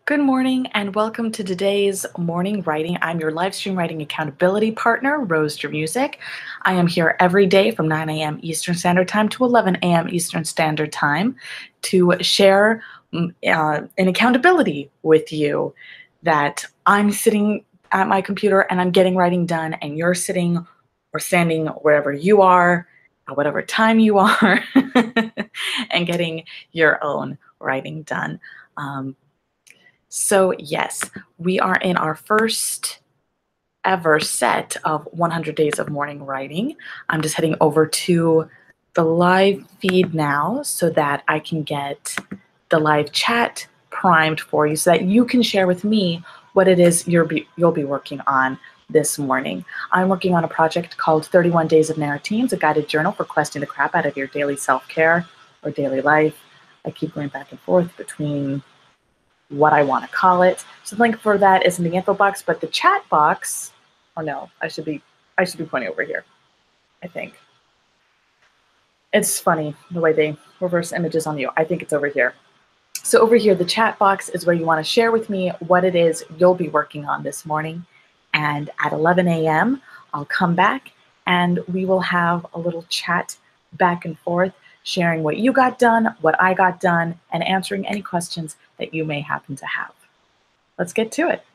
Good morning and welcome to today's morning writing. I'm your live stream writing accountability partner, Rose Music. I am here every day from 9 a.m. Eastern Standard Time to 11 a.m. Eastern Standard Time to share an accountability with you that I'm sitting at my computer and I'm getting writing done, and you're sitting or standing wherever you are, at whatever time you are, and getting your own writing done. So yes, we are in our first ever set of 100 days of morning writing. I'm just heading over to the live feed now so that I can get the live chat primed for you so that you can share with me what it is you'll be working on this morning. I'm working on a project called 31 Days of Narratemes, a guided journal for questing the crap out of your daily self-care or daily life. I keep going back and forth between what I want to call it. So the link for that is in the info box, but the chat box, oh no, I should be pointing over here, I think. It's funny the way they reverse images on you. I think it's over here. So over here, the chat box is where you want to share with me what it is you'll be working on this morning. And at 11 a.m., I'll come back and we will have a little chat back and forth, sharing what you got done, what I got done, and answering any questions that you may happen to have. Let's get to it.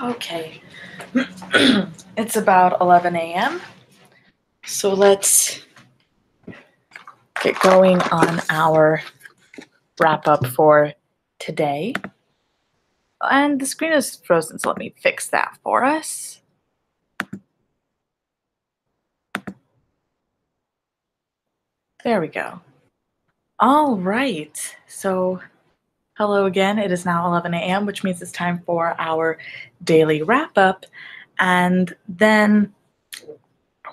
Okay, it's about 11 a.m. So let's get going on our wrap up for today. And the screen is frozen, so let me fix that for us. There we go. All right, so hello again. It is now 11 a.m., which means it's time for our daily wrap up. And then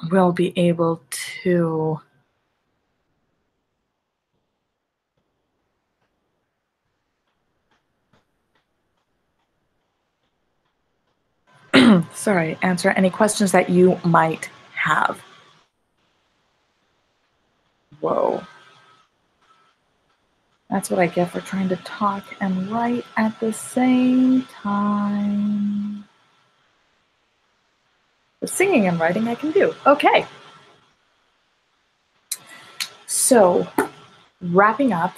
we'll be able to answer any questions that you might have. Whoa. That's what I get for trying to talk and write at the same time. The singing and writing I can do. Okay. So, wrapping up,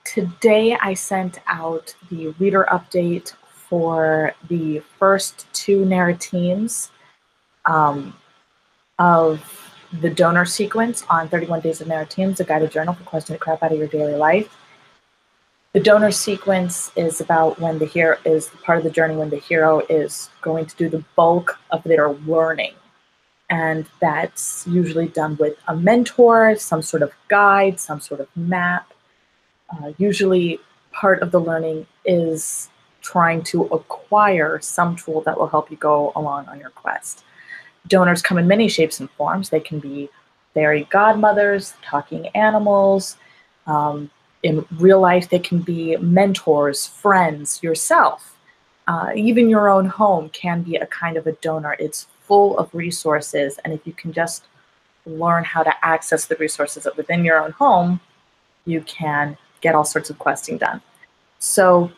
today I sent out the reader update for the first two narratemes of the donor sequence on 31 Days of Narratemes, a guided journal for questioning the crap out of your daily life. The donor sequence is about when the hero is part of the journey when the hero is going to do the bulk of their learning. And that's usually done with a mentor, some sort of guide, some sort of map. Usually part of the learning is trying to acquire some tool that will help you go along on your quest. Donors come in many shapes and forms. They can be fairy godmothers, talking animals. In real life, they can be mentors, friends, yourself. Even your own home can be a kind of a donor. It's full of resources, and if you can just learn how to access the resources within your own home, you can get all sorts of questing done. So,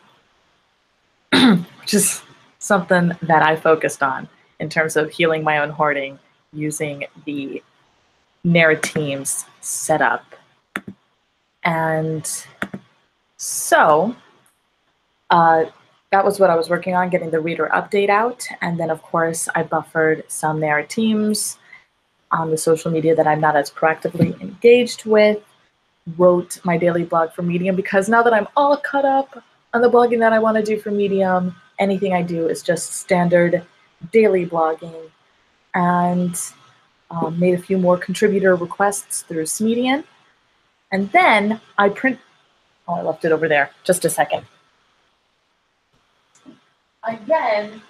which is something that I focused on in terms of healing my own hoarding using the Narratemes setup. And so that was what I was working on, getting the reader update out. And then, of course, I buffered some Narratemes on the social media that I'm not as proactively engaged with, wrote my daily blog for Medium, because now that I'm all caught up on the blogging that I want to do for Medium, anything I do is just standard daily blogging, and made a few more contributor requests through Smedian. And then I I left it over there, just a second. I then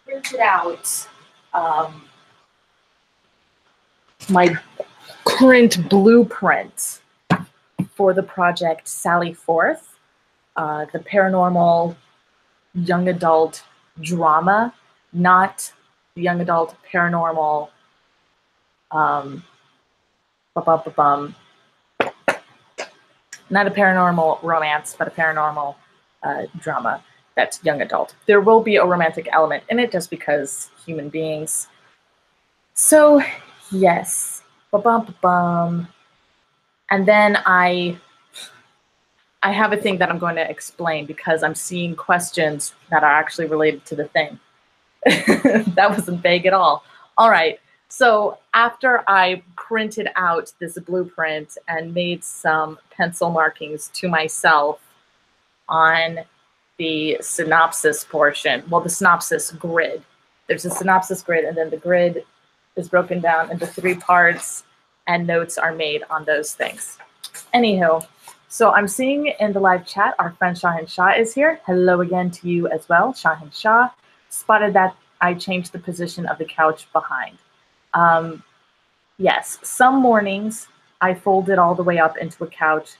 printed out my current blueprint for the project Sally Forth, the paranormal young adult drama, not the young adult paranormal not a paranormal romance, but a paranormal drama that's young adult. There will be a romantic element in it just because human beings. So, yes. And then I have a thing that I'm going to explain because I'm seeing questions that are actually related to the thing. That wasn't vague at all. All right. So after I printed out this blueprint and made some pencil markings to myself on the synopsis portion, well, the synopsis grid. There's a synopsis grid, and then the grid is broken down into 3 parts. and notes are made on those things. Anywho, so I'm seeing in the live chat, our friend Shahin Shah is here. Hello again to you as well, Shahin Shah. Spotted that I changed the position of the couch behind. Yes, some mornings I fold it all the way up into a couch.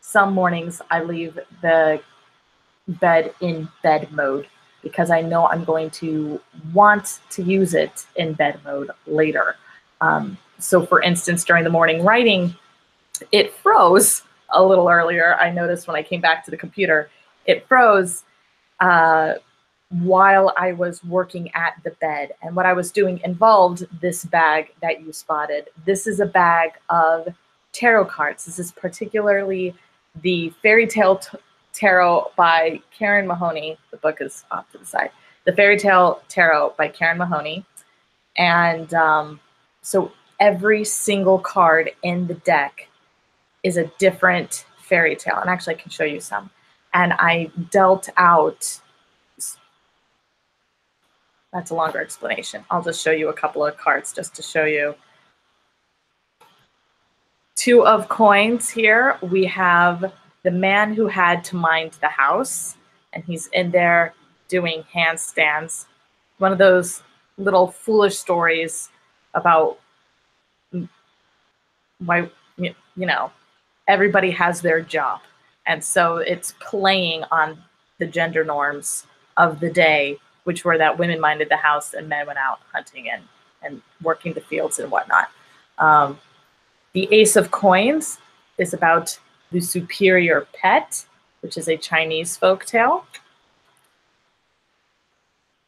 Some mornings I leave the bed in bed mode because I know I'm going to want to use it in bed mode later. So for instance, during the morning writing, it froze a little earlier. I noticed when I came back to the computer, it froze while I was working at the bed. And what I was doing involved this bag that you spotted. This is a bag of tarot cards. This is particularly the Fairy Tale Tarot by Karen Mahoney. The book is off to the side. The Fairy Tale Tarot by Karen Mahoney. And so every single card in the deck is a different fairy tale. And actually I can show you some. And I dealt out, that's a longer explanation. I'll just show you a couple of cards just to show you. Two of coins here. We have the man who had to mind the house, and he's in there doing handstands. One of those little foolish stories about why, you know, everybody has their job. And so it's playing on the gender norms of the day, which were that women minded the house and men went out hunting and working the fields and whatnot. The Ace of Coins is about the superior pet, which is a Chinese folktale.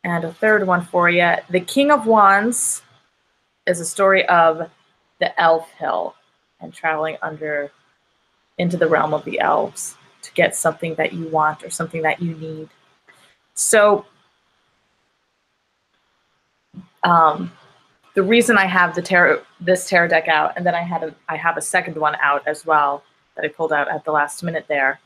And a third one for you. The King of Wands is a story of the Elf Hill and traveling into the realm of the elves to get something that you want or something that you need. So the reason I have this tarot deck out, and then I have a second one out as well that I pulled out at the last minute there.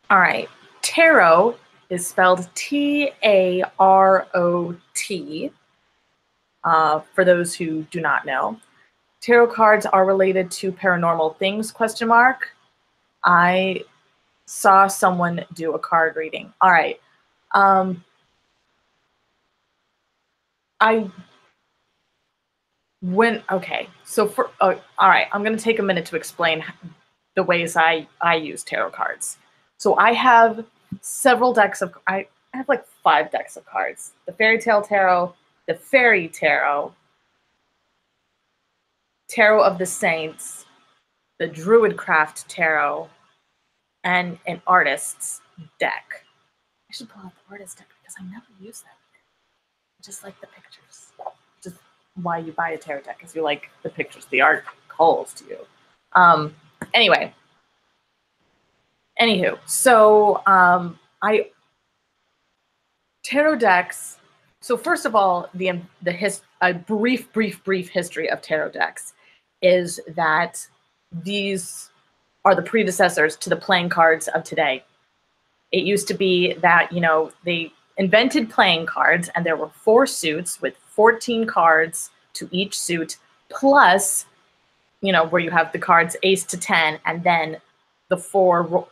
All right, tarot is spelled T-A-R-O-T. For those who do not know, tarot cards are related to paranormal things, ? I saw someone do a card reading. All right. Okay, so all right, I'm going to take a minute to explain the ways I use tarot cards. So I have several decks of, I have like 5 decks of cards. The Fairy Tale Tarot, the Fairy Tarot, Tarot of the Saints, the Druidcraft Tarot, and an artist's deck. I should pull out the artist deck because I never use that. I just like the pictures. Just why you buy a tarot deck is you like the pictures. The art calls to you. Anywho, so tarot decks. So first of all, a brief history of tarot decks is that these are the predecessors to the playing cards of today. It used to be that, you know, they invented playing cards and there were 4 suits with 14 cards to each suit, plus, you know, where you have the cards ace to 10 and then the four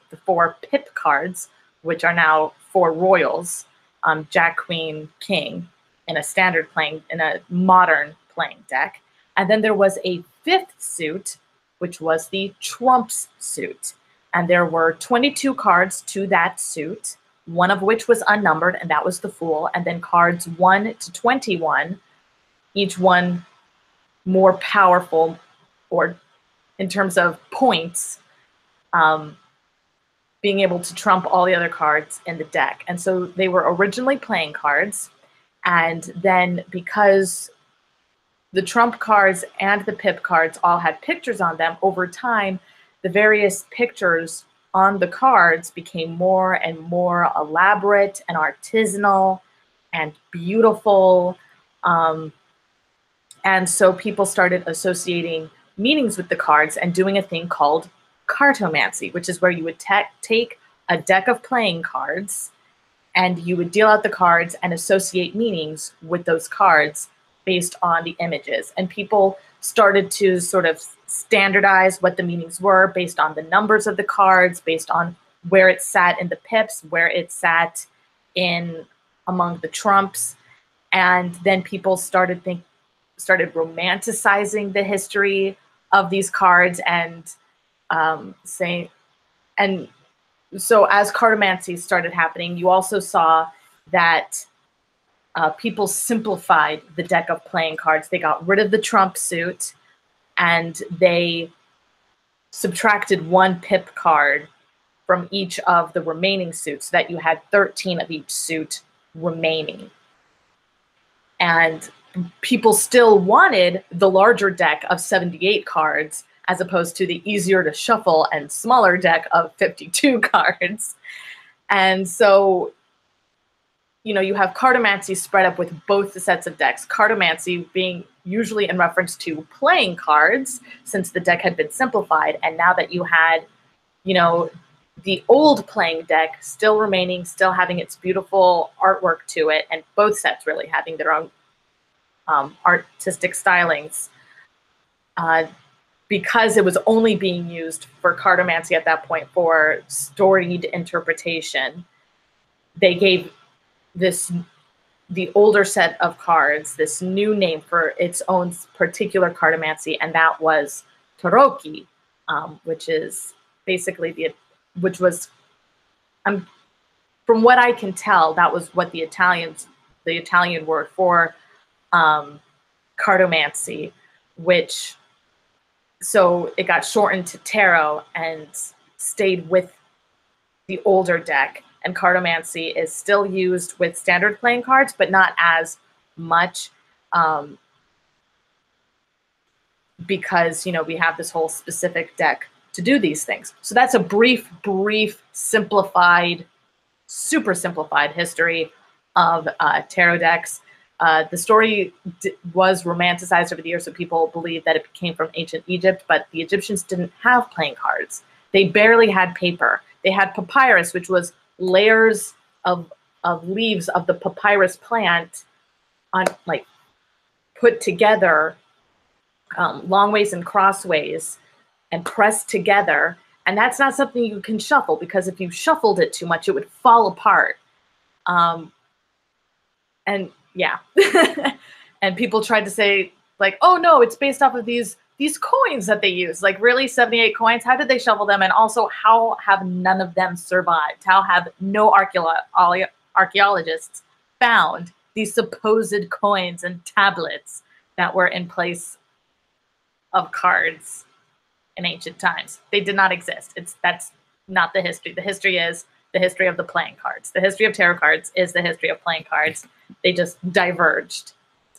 pip cards, which are now 4 royals, Jack, Queen, King, in a modern playing deck. And then there was a 5th suit, which was the trumps suit. And there were 22 cards to that suit, one of which was unnumbered, and that was the Fool. And then cards 1 to 21, each one more powerful, or in terms of points, being able to trump all the other cards in the deck. And so they were originally playing cards. And then because the trump cards and the pip cards all had pictures on them, over time, the various pictures on the cards became more and more elaborate and artisanal and beautiful. And so people started associating meanings with the cards and doing a thing called cartomancy, which is where you would take a deck of playing cards and you would deal out the cards and associate meanings with those cards based on the images. And people started to sort of standardize what the meanings were based on the numbers of the cards, based on where it sat in the pips, where it sat in among the trumps. And then people started romanticizing the history of these cards and saying, and so as cartomancy started happening, you also saw that people simplified the deck of playing cards. They got rid of the trump suit and they subtracted one pip card from each of the remaining suits so that you had 13 of each suit remaining. And people still wanted the larger deck of 78 cards as opposed to the easier to shuffle and smaller deck of 52 cards. And so, you know, you have cartomancy spread up with both the sets of decks. Cartomancy being usually in reference to playing cards, since the deck had been simplified. And now that you had, you know, the old playing deck still remaining, still having its beautiful artwork to it, and both sets really having their own artistic stylings, because it was only being used for cartomancy at that point for storied interpretation, they gave the older set of cards this new name for its own particular cartomancy, and that was Tarocchi, which is basically from what I can tell, that was what the Italian word for cartomancy, which, so it got shortened to tarot and stayed with the older deck. And cartomancy is still used with standard playing cards, but not as much, because, you know, we have this whole specific deck to do these things. So that's a brief, simplified, super simplified history of tarot decks. The story was romanticized over the years, so people believe that it came from ancient Egypt, but the Egyptians didn't have playing cards. They barely had paper. They had papyrus, which was layers of leaves of the papyrus plant on, like, put together long ways and crossways and pressed together. And that's not something you can shuffle, because if you shuffled it too much, it would fall apart. And yeah, and people tried to say, like, oh no, it's based off of these coins that they use. Like, really, 78 coins? How did they shuffle them? And also, how have none of them survived? How have no archaeologists found these supposed coins and tablets that were in place of cards in ancient times? They did not exist. That's not the history. The history is the history of the playing cards. The history of tarot cards is the history of playing cards. They just diverged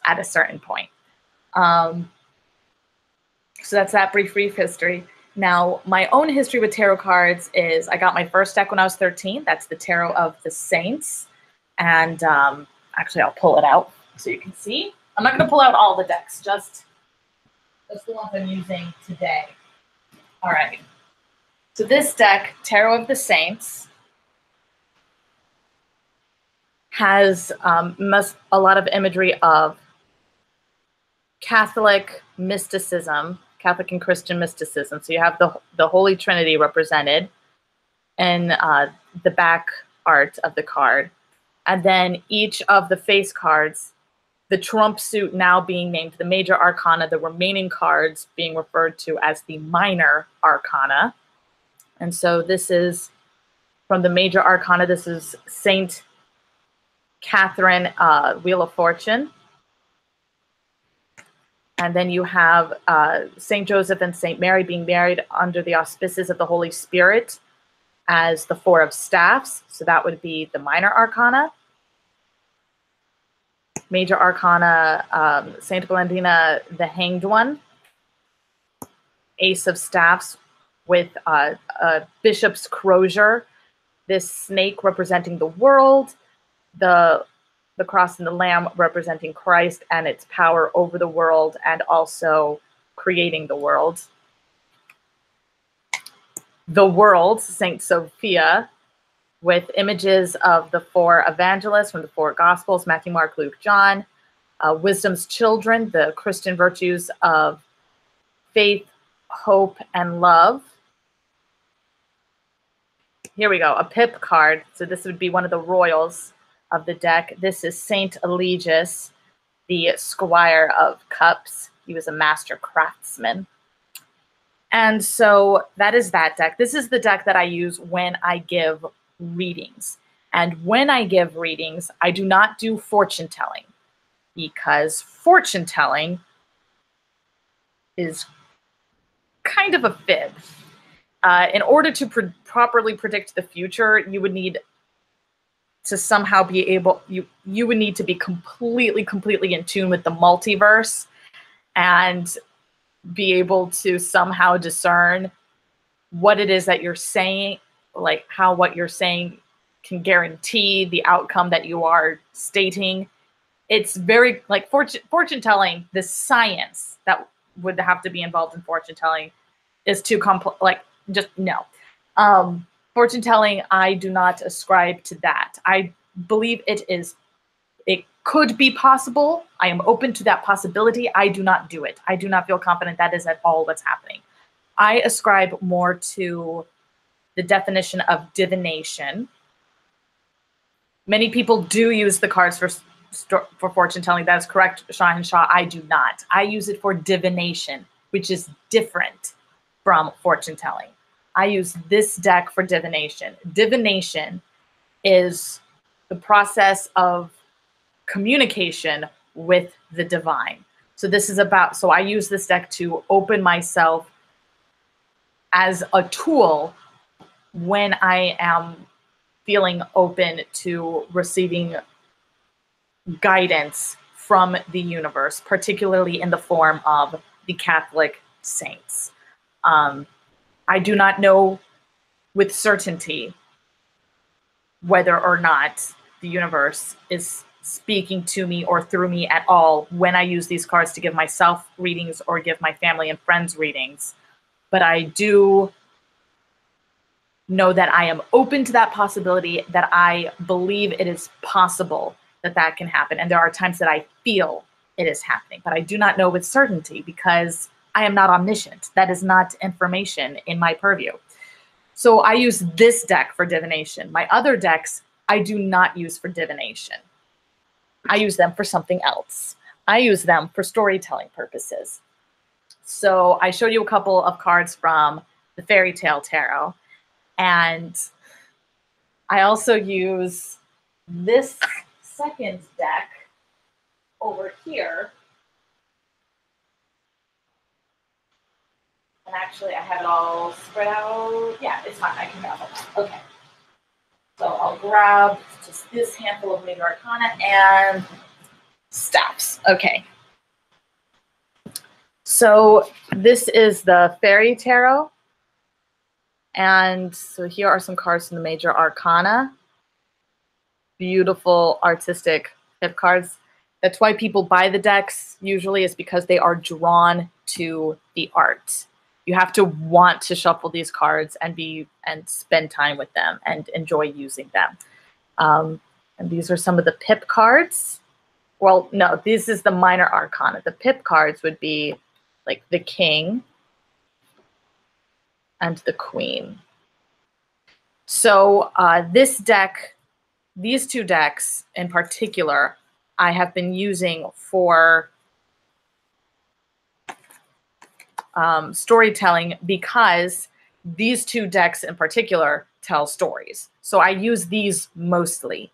at a certain point. So that's that brief history. Now, my own history with tarot cards is I got my first deck when I was 13. That's the Tarot of the Saints. And actually, I'll pull it out so you can see. I'm not going to pull out all the decks, just the ones I'm using today. All right. So this deck, Tarot of the Saints, has a lot of imagery of Catholic mysticism, Catholic and Christian mysticism. So you have the Holy Trinity represented in the back art of the card. And then each of the face cards, the trump suit now being named the major arcana, the remaining cards being referred to as the minor arcana. And so this is from the major arcana. This is Saint Catherine, Wheel of Fortune. And then you have Saint Joseph and Saint Mary being married under the auspices of the Holy Spirit as the Four of Staffs. So that would be the minor arcana. Major arcana, Saint Valentina, the Hanged One. Ace of Staffs with a bishop's crozier. This snake representing the world. The cross and the lamb representing Christ and its power over the world and also creating the world. The world, Saint Sophia, with images of the four evangelists from the four Gospels, Matthew, Mark, Luke, John, wisdom's children, the Christian virtues of faith, hope, and love. Here we go, a pip card. So this would be one of the royals of the deck. This is Saint Eligius, the Squire of Cups. He was a master craftsman. And so that is that deck. This is the deck that I use when I give readings. And when I give readings, I do not do fortune telling, because fortune telling is kind of a fib. In order to properly predict the future, you would need to somehow be able, you would need to be completely in tune with the multiverse and be able to somehow discern what it is that you're saying, like how what you're saying can guarantee the outcome that you are stating. It's very like fortune telling, the science that would have to be involved in fortune telling is too complex. Like, just no. Fortune telling, I do not ascribe to that. I believe it could be possible. I am open to that possibility. I do not do it. I do not feel confident that is at all what's happening. I ascribe more to the definition of divination. Many people do use the cards for fortune telling. That is correct, Shaw. I do not. I use it for divination, which is different from fortune telling. I use this deck for divination. Divination is the process of communication with the divine. So this is about, so I use this deck to open myself as a tool when I am feeling open to receiving guidance from the universe, particularly in the form of the Catholic saints. I do not know with certainty whether or not the universe is speaking to me or through me at all when I use these cards to give myself readings or give my family and friends readings. But I do know that I am open to that possibility, that I believe it is possible that that can happen. And there are times that I feel it is happening, but I do not know with certainty because I am not omniscient. That is not information in my purview. So I use this deck for divination. My other decks, I do not use for divination. I use them for something else. I use them for storytelling purposes. So I showed you a couple of cards from the Fairy Tale Tarot. And I also use this second deck over here. And actually, I have it all spread out. Yeah, it's fine. I can grab it. Okay. So I'll grab just this handful of Major Arcana and staffs. Okay. So this is the Fairy Tarot. And so here are some cards from the Major Arcana. Beautiful, artistic hip cards. That's why people buy the decks usually, is because they are drawn to the art. You have to want to shuffle these cards and spend time with them and enjoy using them. And these are some of the pip cards. Well, no, this is the Minor Arcana. The pip cards would be like the King and the Queen. So this deck, these two decks in particular, I have been using for storytelling because these two decks in particular tell stories. So I use these mostly.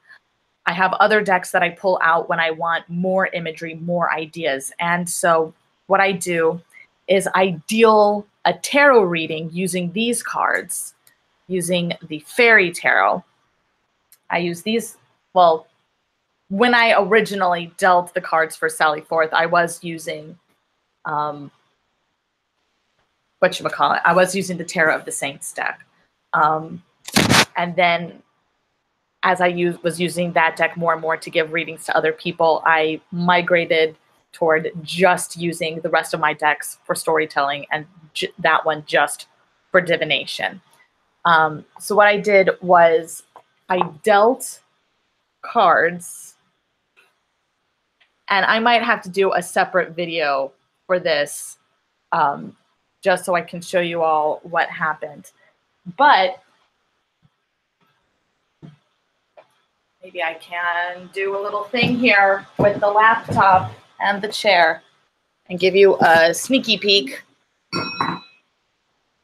I have other decks that I pull out when I want more imagery, more ideas. And so what I do is I deal a tarot reading using these cards, using the Fairy Tarot. I use these, well, when I originally dealt the cards for Sally Forth, I was using whatchamacallit, I was using the Tarot of the Saints deck. And then as I was using that deck more and more to give readings to other people, I migrated toward just using the rest of my decks for storytelling and that one just for divination. So what I did was I dealt cards, and I might have to do a separate video for this, just so I can show you all what happened. But maybe I can do a little thing here with the laptop and the chair and give you a sneaky peek.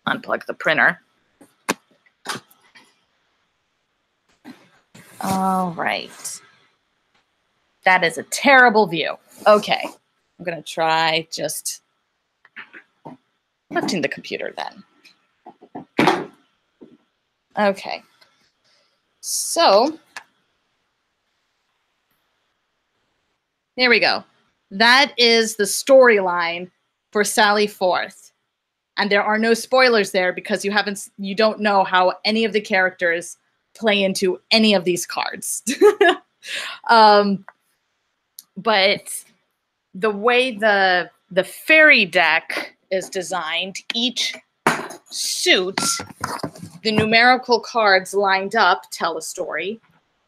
Unplug the printer. All right. That is a terrible view. Okay. I'm going to try just lifting the computer then. Okay. So there we go. That is the storyline for Sally Forth. And there are no spoilers there because you don't know how any of the characters play into any of these cards. But the way the fairy deck is designed, each suit, the numerical cards lined up tell a story.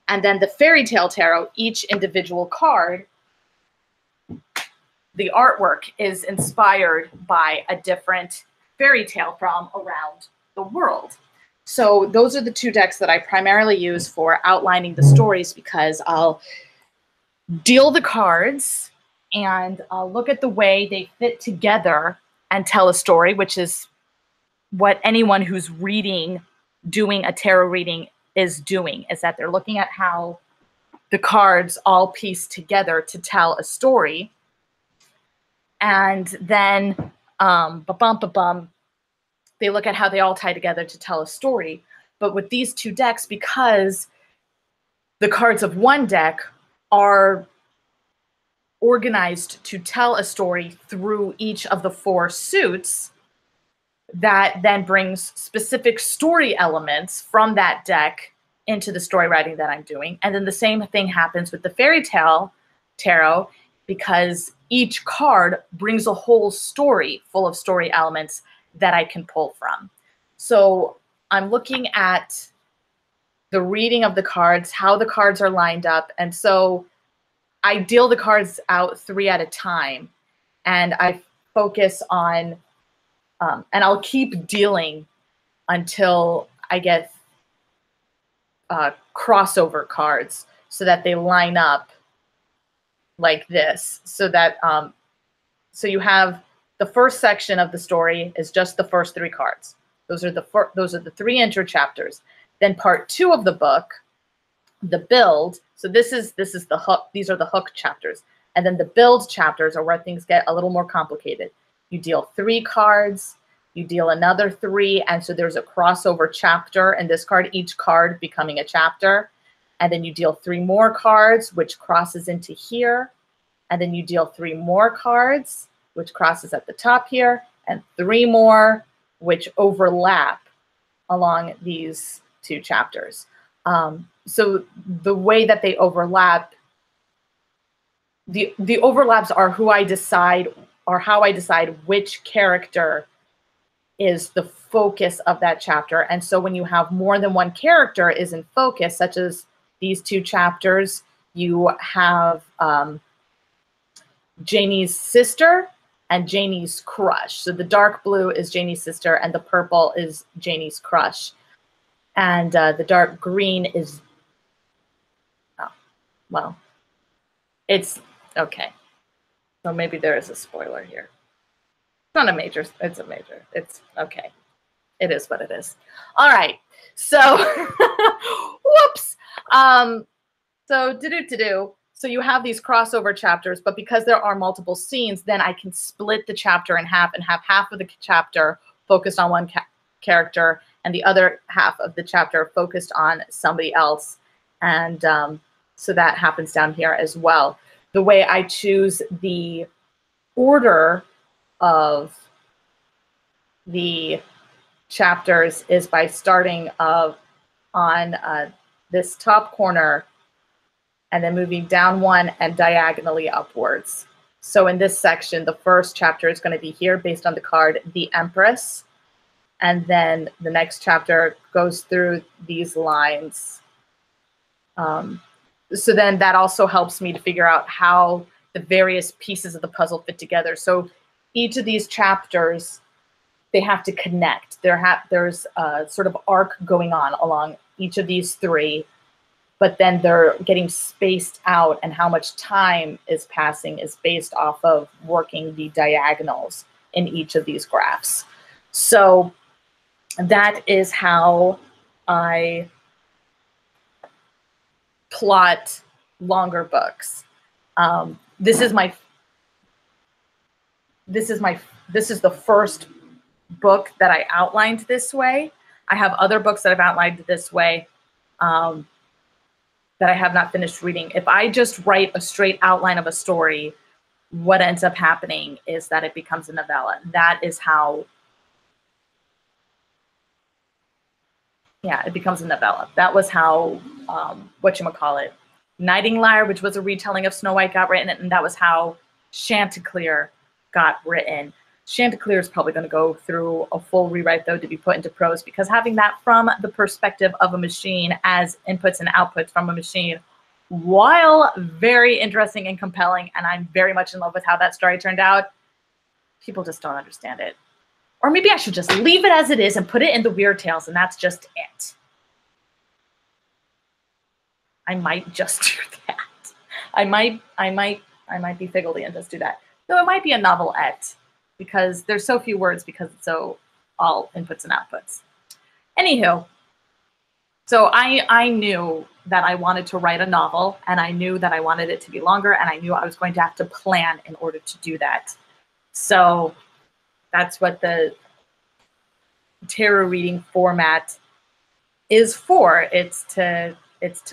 And then the fairy tale tarot, each individual card, the artwork is inspired by a different fairy tale from around the world. So those are the two decks that I primarily use for outlining the stories, because I'll deal the cards and I'll look at the way they fit together and tell a story, which is what anyone who's doing a tarot reading is doing, is that they're looking at how the cards all piece together to tell a story. And then they look at how they all tie together to tell a story. But with these two decks, because the cards of one deck are organized to tell a story through each of the four suits, that then brings specific story elements from that deck into the story writing that I'm doing. And then the same thing happens with the fairy tale tarot, because each card brings a whole story full of story elements that I can pull from. So I'm looking at the reading of the cards, how the cards are lined up. And so I deal the cards out 3 at a time, and I focus on, and I'll keep dealing until I get crossover cards so that they line up like this, so that so you have the first section of the story is just the first 3 cards. Those are the 3 intro chapters. Then part 2 of the book, the build. So this is the hook. These are the hook chapters, and then the build chapters are where things get a little more complicated. You deal 3 cards, you deal another 3, and so there's a crossover chapter in this card, each card becoming a chapter. And then you deal 3 more cards, which crosses into here. And then you deal 3 more cards, which crosses at the top here, and 3 more, which overlap along these 2 chapters. So the way that they overlap, the overlaps are how I decide which character is the focus of that chapter. And so when you have more than one character is in focus, such as these 2 chapters, you have Janie's sister and Janie's crush. So the dark blue is Janie's sister and the purple is Janie's crush. And the dark green is, oh, well, it's, okay. So maybe there is a spoiler here. It's not a major, it's a major. It's okay. It is what it is. All right. So, whoops. So you have these crossover chapters, but because there are multiple scenes, then I can split the chapter in half and have half of the chapter focused on one character and the other half of the chapter focused on somebody else. And so that happens down here as well. The way I choose the order of the chapters is by starting on this top corner and then moving down 1 and diagonally upwards. So in this section, the first chapter is going to be here based on the card, the Empress. And then the next chapter goes through these lines So then that also helps me to figure out how the various pieces of the puzzle fit together. So each of these chapters, they have to connect. There's a sort of arc going on along each of these three, but then they're getting spaced out, and how much time is passing is based off of working the diagonals in each of these graphs. So that is how I plot longer books. This is the first book that I outlined this way. I have other books that I've outlined this way that I have not finished reading. If I just write a straight outline of a story, what ends up happening is that it becomes a novella. That is how, yeah, it becomes a novella. That was how, whatchamacallit, Nightingale, which was a retelling of Snow White, got written, and that was how Chanticleer got written. Chanticleer is probably going to go through a full rewrite, though, to be put into prose, because having that from the perspective of a machine as inputs and outputs from a machine, while very interesting and compelling, and I'm very much in love with how that story turned out, people just don't understand it. Or maybe I should just leave it as it is and put it in the Weird Tales, and that's just it. I might just do that. I might be figgledy and just do that. Though it might be a novelette, because there's so few words, because it's so all inputs and outputs. Anywho, so I knew that I wanted to write a novel, and I knew that I wanted it to be longer, and I knew I was going to have to plan in order to do that. So that's what the tarot reading format is for. It's to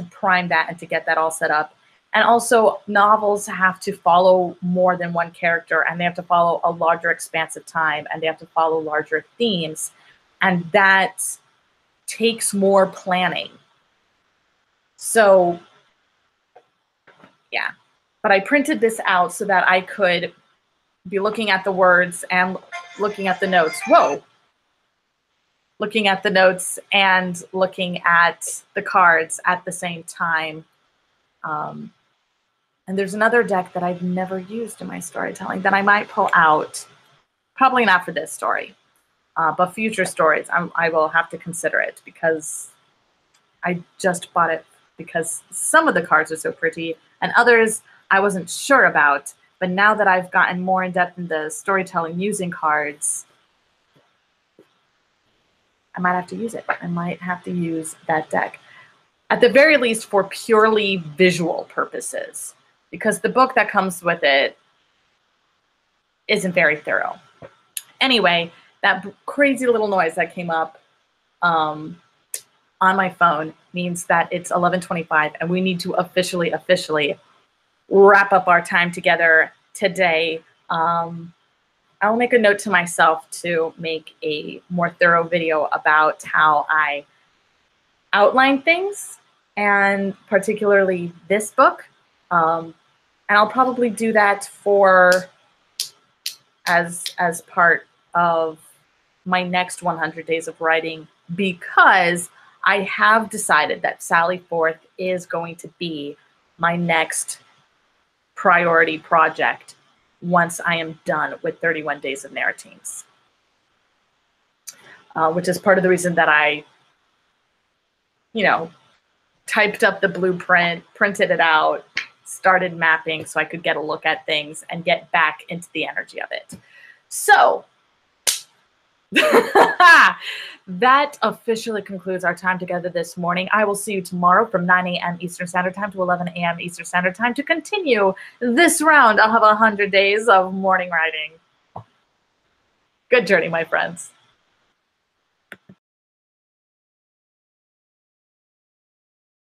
prime that and to get that all set up. And also, novels have to follow more than one character, and they have to follow a larger expanse of time, and they have to follow larger themes. And that takes more planning. So, yeah. But I printed this out so that I could be looking at the words and looking at the notes. Whoa. Looking at the notes and looking at the cards at the same time. And there's another deck that I've never used in my storytelling that I might pull out. Probably not for this story, but future stories, I will have to consider it, because I just bought it because some of the cards are so pretty, and others I wasn't sure about. But now that I've gotten more in depth in the storytelling using cards, I might have to use it. I might have to use that deck, at the very least for purely visual purposes, because the book that comes with it isn't very thorough. Anyway, that crazy little noise that came up on my phone means that it's 11:25, and we need to officially wrap up our time together today. I'll make a note to myself to make a more thorough video about how I outline things, and particularly this book. And I'll probably do that as part of my next 100 days of writing, because I have decided that Sally Forth is going to be my next priority project once I am done with 31 Days of Narratemes, which is part of the reason that I, typed up the blueprint, printed it out, started mapping so I could get a look at things and get back into the energy of it. So that officially concludes our time together this morning. I will see you tomorrow from 9 a.m. Eastern Standard Time to 11 a.m. Eastern Standard Time to continue this round. I'll have 100 days of morning writing. Good journey, my friends.